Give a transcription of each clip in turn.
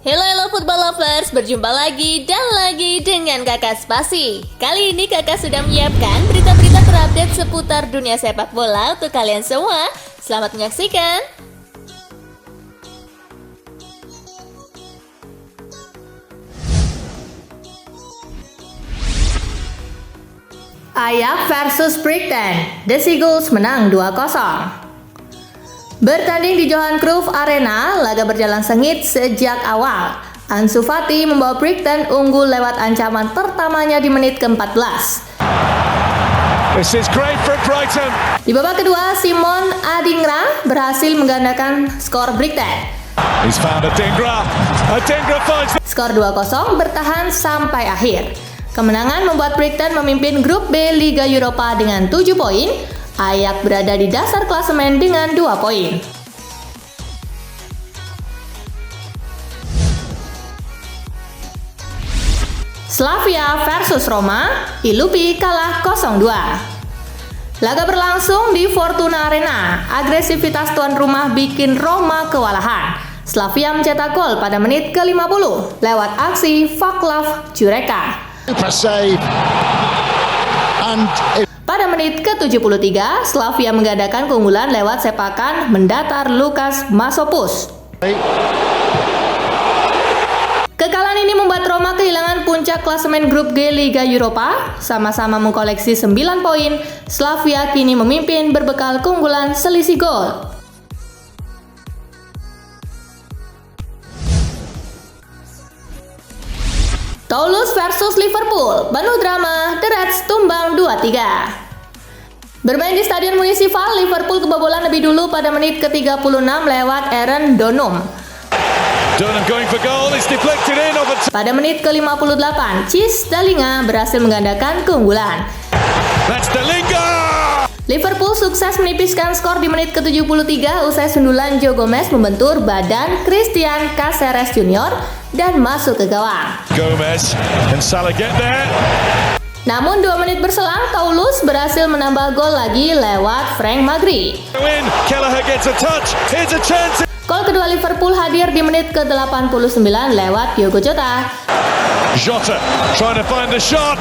Halo football lovers, berjumpa lagi dan lagi dengan Kakak Spasi. Kali ini Kakak sudah menyiapkan berita-berita terupdate seputar dunia sepak bola untuk kalian semua. Selamat menyaksikan. Ajax versus Brighton, The Seagulls menang 2-0. Bertanding di Johan Cruyff Arena, laga berjalan sengit sejak awal. Ansu Fati membawa Brighton unggul lewat ancaman pertamanya di menit ke-14. This is great for Brighton. Di babak kedua, Simon Adingra berhasil menggandakan skor Brighton. He's found Adingra. Adingra finds the... Skor 2-0 bertahan sampai akhir. Kemenangan membuat Brighton memimpin grup B Liga Eropa dengan 7 poin. Ajax berada di dasar klasemen dengan 2 poin. Slavia versus Roma, Ilupi kalah 0-2. Laga berlangsung di Fortuna Arena. Agresivitas tuan rumah bikin Roma kewalahan. Slavia mencetak gol pada menit ke-50 lewat aksi Vaclav Jureka. Super save. Pada menit ke-73, Slavia menggandakan keunggulan lewat sepakan mendatar Lukas Masopoulos. Kekalahan ini membuat Roma kehilangan puncak klasemen grup G Liga Eropa. Sama-sama mengkoleksi 9 poin, Slavia kini memimpin berbekal keunggulan selisih gol. Toulouse versus Liverpool, penuh drama, The Reds tumbang 2-3. Bermain di Stadion Municipal, Liverpool kebobolan lebih dulu pada menit ke-36 lewat Aaron Donum. Dunham going for goal. It's deflected in over... Pada menit ke-58, Cis Dalinga berhasil menggandakan keunggulan. That's Dalinga! Liverpool sukses menipiskan skor di menit ke-73 usai sundulan Joe Gomez membentur badan Christian Caceres Jr. dan masuk ke gawang. Gomez and Salah get there. Namun 2 menit berselang, Toulouse berhasil menambah gol lagi lewat Frank Magri. Win. Kelleher gets a touch. Here's a chance. Gol kedua Liverpool hadir di menit ke-89 lewat Diogo Jota. Jota trying to find the shot.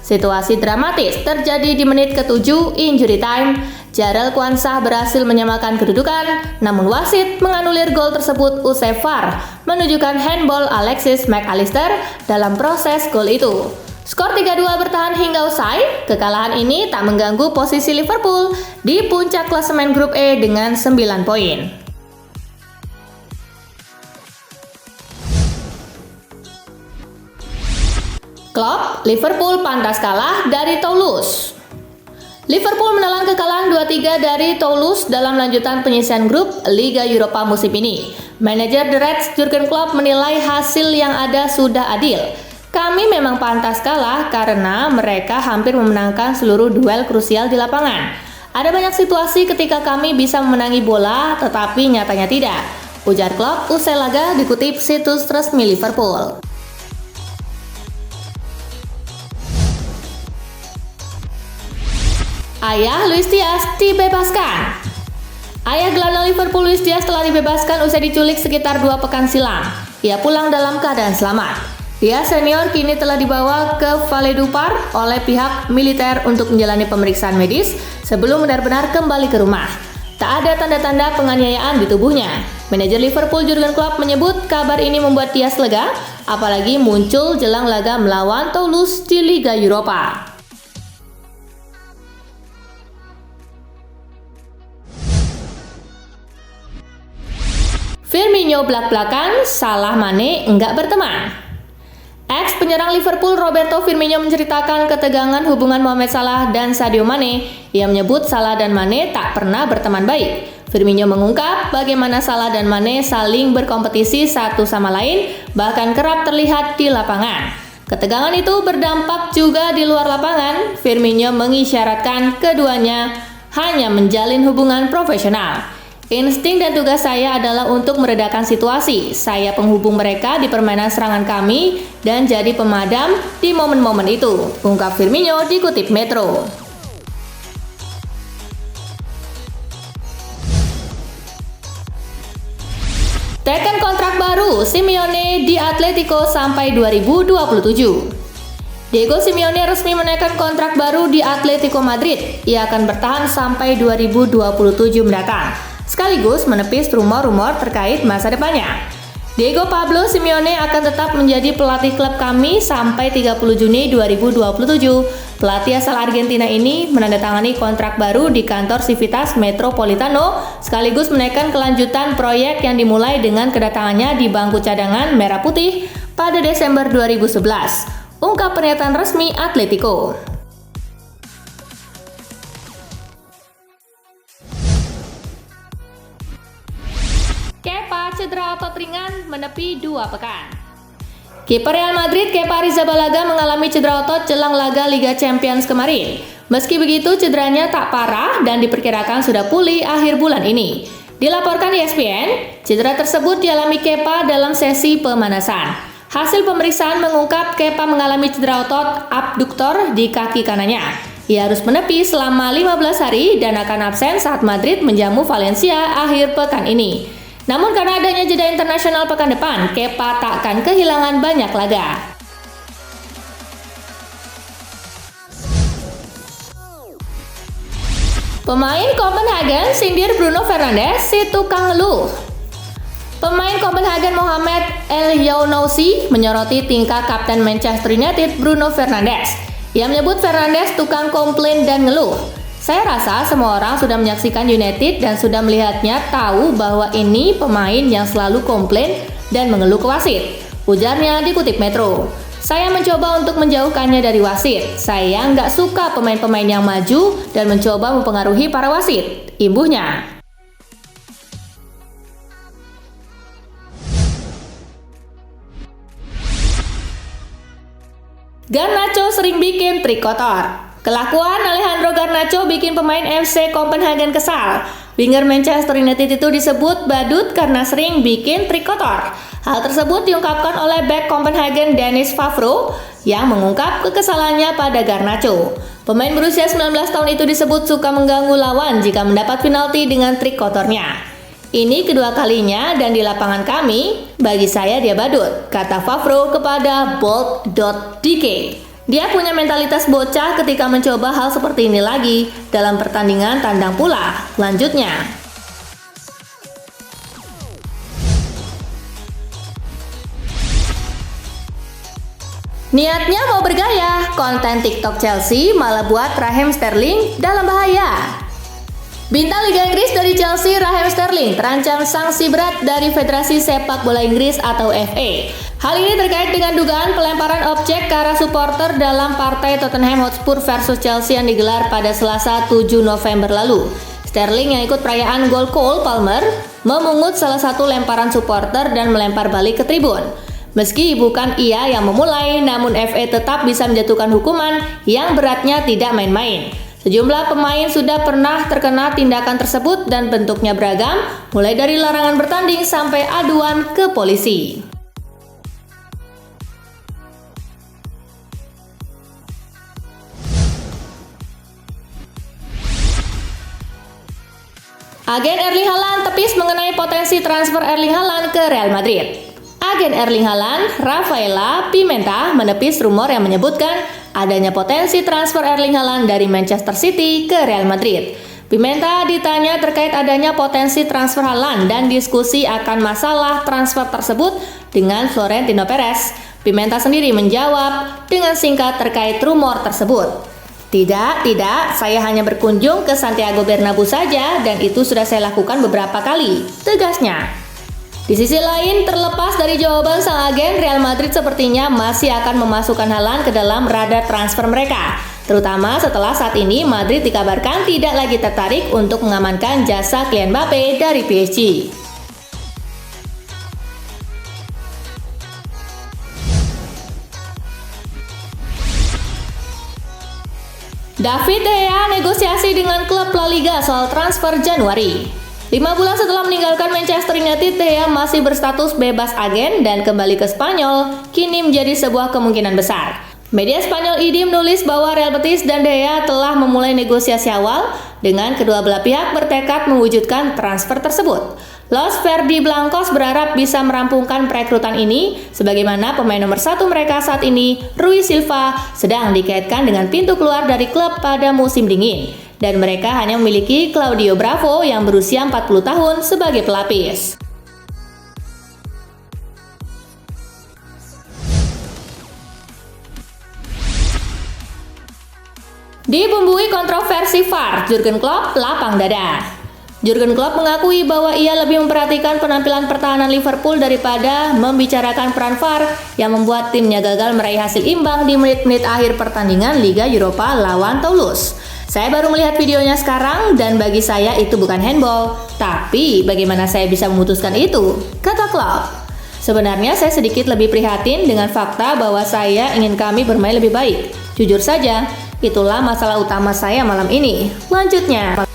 Situasi dramatis terjadi di menit ke-7 injury time. Jarel Kwanzaa berhasil menyamakan kedudukan, namun wasit menganulir gol tersebut usai VAR menunjukkan handball Alexis McAllister dalam proses gol itu. Skor 3-2 bertahan hingga usai. Kekalahan ini tak mengganggu posisi Liverpool di puncak klasemen grup E dengan 9 poin. Klub Liverpool pantas kalah dari Toulouse. Liverpool menelan kekalahan 2-3 dari Toulouse dalam lanjutan penyisian grup Liga Eropa musim ini. Manajer The Reds Jurgen Klopp menilai hasil yang ada sudah adil. Kami memang pantas kalah karena mereka hampir memenangkan seluruh duel krusial di lapangan. Ada banyak situasi ketika kami bisa memenangi bola, tetapi nyatanya tidak, ujar Klopp usai laga dikutip situs resmi Liverpool. Ayah Luis Diaz dibebaskan. Ayah gelandang Liverpool Luis Diaz telah dibebaskan usai diculik sekitar 2 pekan silam. Ia pulang dalam keadaan selamat. Diaz senior kini telah dibawa ke Valledupar oleh pihak militer untuk menjalani pemeriksaan medis sebelum benar-benar kembali ke rumah. Tak ada tanda-tanda penganiayaan di tubuhnya. Manajer Liverpool Jurgen Klopp menyebut kabar ini membuat Diaz lega, apalagi muncul jelang laga melawan Toulouse di Liga Eropa. Firmino belak-belakan, Salah Mane enggak berteman. Ex penyerang Liverpool Roberto Firmino menceritakan ketegangan hubungan Mohamed Salah dan Sadio Mane. Ia menyebut Salah dan Mane tak pernah berteman baik. Firmino mengungkap bagaimana Salah dan Mane saling berkompetisi satu sama lain, bahkan kerap terlihat di lapangan. Ketegangan itu berdampak juga di luar lapangan. Firmino mengisyaratkan keduanya hanya menjalin hubungan profesional. Insting dan tugas saya adalah untuk meredakan situasi. Saya penghubung mereka di permainan serangan kami dan jadi pemadam di momen-momen itu, ungkap Firmino dikutip Metro. Teken kontrak baru Simeone di Atletico sampai 2027. Diego Simeone resmi menaikkan kontrak baru di Atletico Madrid. Ia akan bertahan sampai 2027 mendatang, sekaligus menepis rumor-rumor terkait masa depannya. Diego Pablo Simeone akan tetap menjadi pelatih klub kami sampai 30 Juni 2027. Pelatih asal Argentina ini menandatangani kontrak baru di kantor Civitas Metropolitano, sekaligus menaikkan kelanjutan proyek yang dimulai dengan kedatangannya di bangku cadangan merah putih pada Desember 2011. Ungkap pernyataan resmi Atletico. Kepa cedera otot ringan menepi 2 pekan. Kiper Real Madrid Kepa Arrizabalaga mengalami cedera otot jelang laga Liga Champions kemarin. Meski begitu, cederanya tak parah dan diperkirakan sudah pulih akhir bulan ini. Dilaporkan ESPN, cedera tersebut dialami Kepa dalam sesi pemanasan. Hasil pemeriksaan mengungkap Kepa mengalami cedera otot abduktor di kaki kanannya. Ia harus menepi selama 15 hari dan akan absen saat Madrid menjamu Valencia akhir pekan ini. Namun karena adanya jeda internasional pekan depan, Kepa tak akan kehilangan banyak laga. Pemain Copenhagen sindir Bruno Fernandes si tukang ngeluh. Pemain Copenhagen Mohamed Elyounoussi menyoroti tingkah kapten Manchester United Bruno Fernandes. Ia menyebut Fernandes tukang komplain dan ngeluh. Saya rasa semua orang sudah menyaksikan United dan sudah melihatnya, tahu bahwa ini pemain yang selalu komplain dan mengeluh ke wasit. Ujarnya dikutip Metro. Saya mencoba untuk menjauhkannya dari wasit. Saya nggak suka pemain-pemain yang maju dan mencoba mempengaruhi para wasit, imbuhnya. Garnacho sering bikin trik kotor. Kelakuan Alejandro Garnacho bikin pemain FC Copenhagen kesal. Winger Manchester United itu disebut badut karena sering bikin trik kotor. Hal tersebut diungkapkan oleh bek Copenhagen Dennis Favro yang mengungkap kekesalannya pada Garnacho. Pemain berusia 19 tahun itu disebut suka mengganggu lawan jika mendapat penalti dengan trik kotornya. Ini kedua kalinya dan di lapangan kami, bagi saya dia badut, kata Favro kepada Bold.dk. Dia punya mentalitas bocah ketika mencoba hal seperti ini lagi dalam pertandingan tandang pula, lanjutnya. Niatnya mau bergaya, konten TikTok Chelsea malah buat Raheem Sterling dalam bahaya. Bintang Liga Inggris dari Chelsea, Raheem Sterling, terancam sanksi berat dari Federasi Sepak Bola Inggris atau FA. Hal ini terkait dengan dugaan pelemparan objek ke arah supporter dalam partai Tottenham Hotspur versus Chelsea yang digelar pada Selasa 7 November lalu. Sterling yang ikut perayaan gol Cole Palmer memungut salah satu lemparan supporter dan melempar balik ke tribun. Meski bukan ia yang memulai, namun FA tetap bisa menjatuhkan hukuman yang beratnya tidak main-main. Sejumlah pemain sudah pernah terkena tindakan tersebut dan bentuknya beragam, mulai dari larangan bertanding sampai aduan ke polisi. Agen Erling Haaland tepis mengenai potensi transfer Erling Haaland ke Real Madrid. Agen Erling Haaland, Rafaela Pimenta, menepis rumor yang menyebutkan adanya potensi transfer Erling Haaland dari Manchester City ke Real Madrid. Pimenta ditanya terkait adanya potensi transfer Haaland dan diskusi akan masalah transfer tersebut dengan Florentino Perez. Pimenta sendiri menjawab dengan singkat terkait rumor tersebut. Tidak, saya hanya berkunjung ke Santiago Bernabeu saja dan itu sudah saya lakukan beberapa kali, tegasnya. Di sisi lain, terlepas dari jawaban sang agen, Real Madrid sepertinya masih akan memasukkan Haaland ke dalam radar transfer mereka. Terutama setelah saat ini Madrid dikabarkan tidak lagi tertarik untuk mengamankan jasa Kylian Mbappe dari PSG. David De Gea negosiasi dengan klub La Liga soal transfer Januari. 5 bulan setelah meninggalkan Manchester United, De Gea masih berstatus bebas agen dan kembali ke Spanyol kini menjadi sebuah kemungkinan besar. Media Spanyol ID menulis bahwa Real Betis dan De Gea telah memulai negosiasi awal dengan kedua belah pihak bertekad mewujudkan transfer tersebut. Los Verdi Blancos berharap bisa merampungkan perekrutan ini, sebagaimana pemain nomor 1 mereka saat ini, Rui Silva, sedang dikaitkan dengan pintu keluar dari klub pada musim dingin. Dan mereka hanya memiliki Claudio Bravo yang berusia 40 tahun sebagai pelapis. Dibumbui kontroversi VAR, Jurgen Klopp lapang dada. Jurgen Klopp mengakui bahwa ia lebih memperhatikan penampilan pertahanan Liverpool daripada membicarakan peran VAR yang membuat timnya gagal meraih hasil imbang di menit-menit akhir pertandingan Liga Eropa lawan Toulouse. Saya baru melihat videonya sekarang dan bagi saya itu bukan handball. Tapi bagaimana saya bisa memutuskan itu? Kata Klopp. Sebenarnya saya sedikit lebih prihatin dengan fakta bahwa saya ingin kami bermain lebih baik. Jujur saja, itulah masalah utama saya malam ini. Lanjutnya.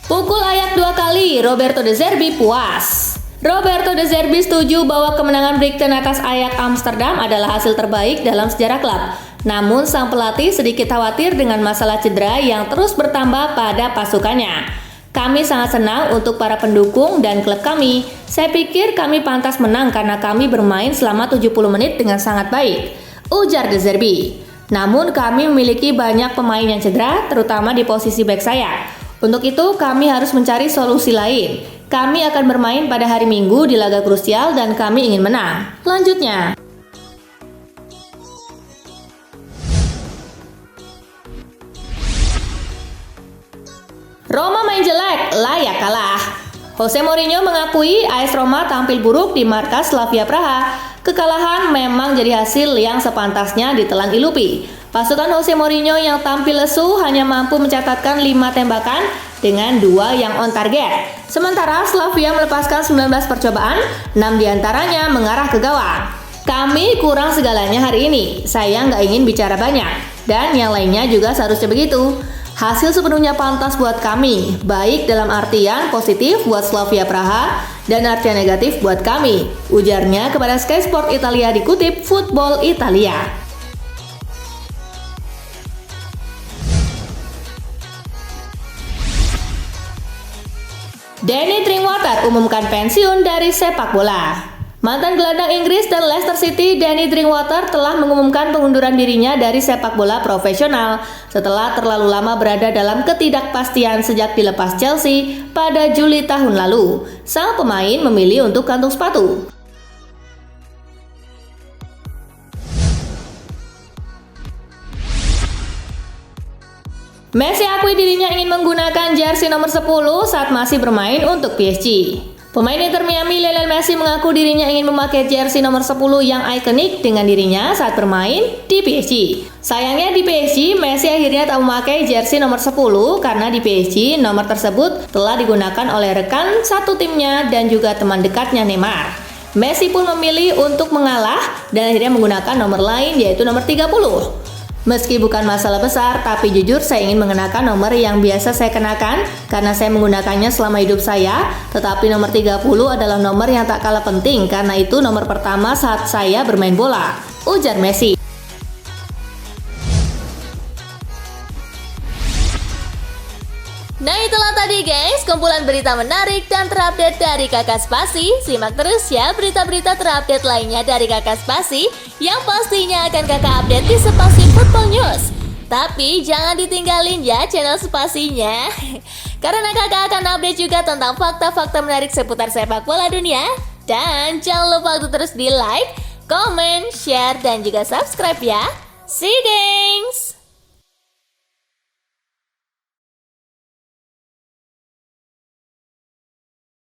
Pukul ayat 2 kali, Roberto De Zerbi puas. Roberto De Zerbi setuju bahwa kemenangan Brighton atas Ajax Amsterdam adalah hasil terbaik dalam sejarah klub. Namun sang pelatih sedikit khawatir dengan masalah cedera yang terus bertambah pada pasukannya. Kami sangat senang untuk para pendukung dan klub kami. Saya pikir kami pantas menang karena kami bermain selama 70 menit dengan sangat baik, ujar De Zerbi. Namun kami memiliki banyak pemain yang cedera, terutama di posisi bek sayap. Untuk itu, kami harus mencari solusi lain. Kami akan bermain pada hari Minggu di laga krusial dan kami ingin menang. Lanjutnya. Roma main jelek, layak kalah. Jose Mourinho mengakui AS Roma tampil buruk di markas Slavia Praha. Kekalahan memang jadi hasil yang sepantasnya ditelan Ilupi. Pasukan Jose Mourinho yang tampil lesu hanya mampu mencatatkan 5 tembakan dengan 2 yang on target. Sementara Slavia melepaskan 19 percobaan, 6 diantaranya mengarah ke gawang. Kami kurang segalanya hari ini, saya nggak ingin bicara banyak. Dan yang lainnya juga seharusnya begitu. Hasil sepenuhnya pantas buat kami, baik dalam artian positif buat Slavia Praha dan artian negatif buat kami, ujarnya kepada Sky Sport Italia dikutip Football Italia. Danny Drinkwater umumkan pensiun dari sepak bola. Mantan gelandang Inggris dan Leicester City, Danny Drinkwater telah mengumumkan pengunduran dirinya dari sepak bola profesional setelah terlalu lama berada dalam ketidakpastian sejak dilepas Chelsea pada Juli tahun lalu. Sang pemain memilih untuk kantung sepatu. Messi akui dirinya ingin menggunakan jersey nomor 10 saat masih bermain untuk PSG. Pemain Inter Miami Lionel Messi mengaku dirinya ingin memakai jersey nomor 10 yang ikonik dengan dirinya saat bermain di PSG. Sayangnya di PSG, Messi akhirnya tak memakai jersey nomor 10 karena di PSG nomor tersebut telah digunakan oleh rekan satu timnya dan juga teman dekatnya Neymar. Messi pun memilih untuk mengalah dan akhirnya menggunakan nomor lain yaitu nomor 30. Meski bukan masalah besar, tapi jujur saya ingin mengenakan nomor yang biasa saya kenakan karena saya menggunakannya selama hidup saya, tetapi nomor 30 adalah nomor yang tak kalah penting karena itu nomor pertama saat saya bermain bola, ujar Messi. Nah itulah tadi guys, kumpulan berita menarik dan terupdate dari Kakak Spasi. Simak terus ya berita-berita terupdate lainnya dari Kakak Spasi yang pastinya akan Kakak update di Spasi Football News. Tapi jangan ditinggalin ya channel Spasinya karena Kakak akan update juga tentang fakta-fakta menarik seputar sepak bola dunia. Dan jangan lupa untuk terus di like, comment, share, dan juga subscribe ya. See you guys!